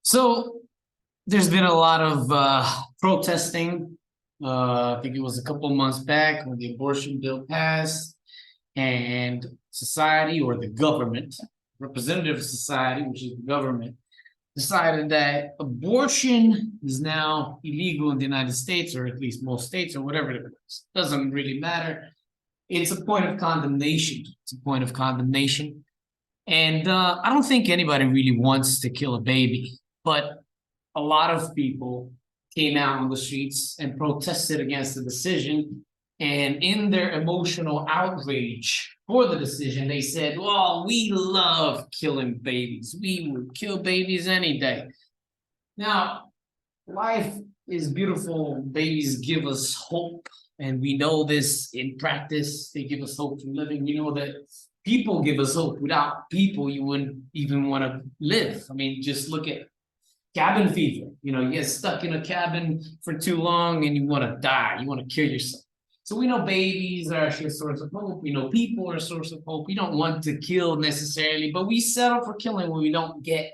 So there's been a lot of protesting. I think it was a couple months back when the abortion bill passed, and society or the government, representative society, which is the government, decided that abortion is now illegal in the United States, or at least most states, or whatever it is. Doesn't really matter. It's a point of condemnation. It's a point of condemnation. And I don't think anybody really wants to kill a baby, but a lot of people came out on the streets and protested against the decision. And in their emotional outrage for the decision, they said, well, we love killing babies. We would kill babies any day. Now, life is beautiful. Babies give us hope. And we know this in practice. They give us hope from living. We know that people give us hope. Without people, you wouldn't even want to live. I mean, just look at cabin fever. You know, you get stuck in a cabin for too long and you want to die. You want to kill yourself. So we know babies are actually a source of hope. We know people are a source of hope. We don't want to kill necessarily, but we settle for killing when we don't get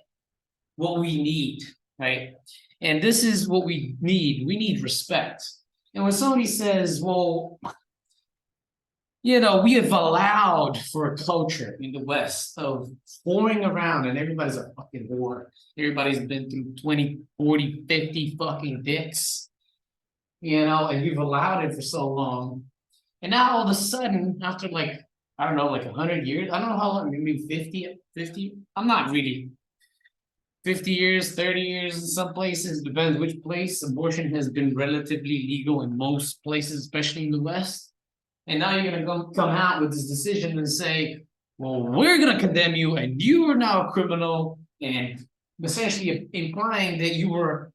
what we need, right? And this is what we need. We need respect. And when somebody says, well, you know, we have allowed for a culture in the West of whoring around, and everybody's a fucking whore. Everybody's been through 20, 40, 50 fucking dicks, you know, and you've allowed it for so long. And now all of a sudden, after like, I don't know, like 100 years, I don't know how long, maybe 50, I'm not really 50 years, 30 years in some places, depends which place. Abortion has been relatively legal in most places, especially in the West. And now you're going to come out with this decision and say, well, we're going to condemn you and you are now a criminal, and essentially implying that you were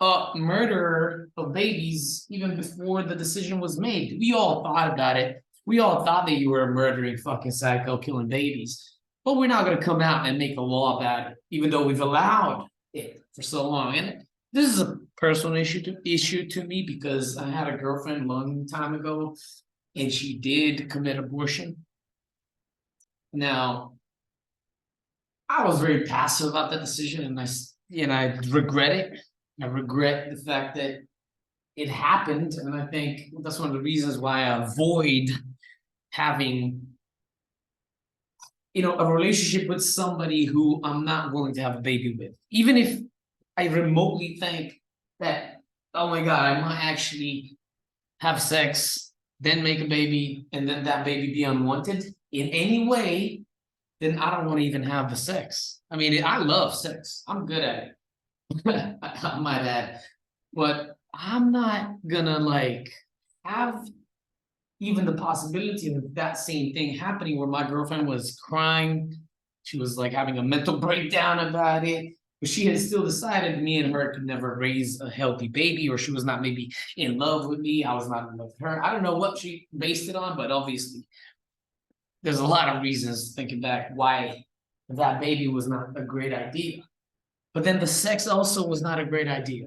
a murderer of babies even before the decision was made. We all thought about it. We all thought that you were a murdering fucking psycho killing babies. But we're not going to come out and make a law about it, even though we've allowed it for so long. And this is a personal issue to me, because I had a girlfriend a long time ago, and she did commit abortion. Now, I was very passive about that decision, and I regret it. I regret the fact that it happened, and I think that's one of the reasons why I avoid having, you know, a relationship with somebody who I'm not willing to have a baby with. Even if I remotely think that, oh my God, I might actually have sex, then make a baby, and then that baby be unwanted in any way, then I don't want to even have the sex. I mean, I love sex. I'm good at it. I might add. But I'm not gonna like have even the possibility of that same thing happening, where my girlfriend was crying. She was like having a mental breakdown about it. But she had still decided me and her could never raise a healthy baby, or she was not maybe in love with me. I was not in love with her. I don't know what she based it on, but obviously there's a lot of reasons, thinking back, why that baby was not a great idea. But then the sex also was not a great idea.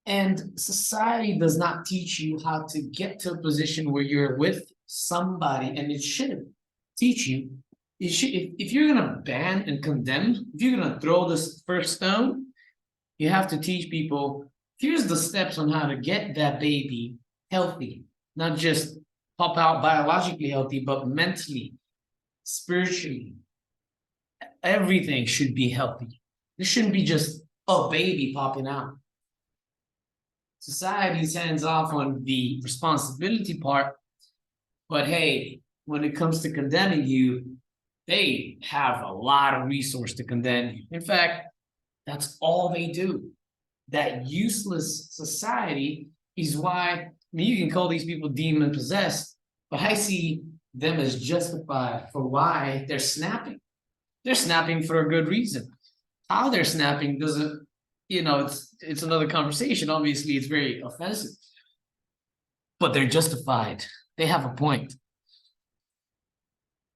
And society does not teach you how to get to a position where you're with somebody, and it shouldn't teach you. If you're going to ban and condemn, if you're going to throw this first stone, you have to teach people, here's the steps on how to get that baby healthy, not just pop out biologically healthy, but mentally, spiritually. Everything should be healthy. This shouldn't be just a baby popping out. Society's hands off on the responsibility part, but hey, when it comes to condemning you, they have a lot of resource to condemn you. In fact, that's all they do. That useless society is why, I mean, you can call these people demon possessed, but I see them as justified for why they're snapping. They're snapping for a good reason. How they're snapping doesn't, you know, it's another conversation. Obviously, it's very offensive, but they're justified. They have a point.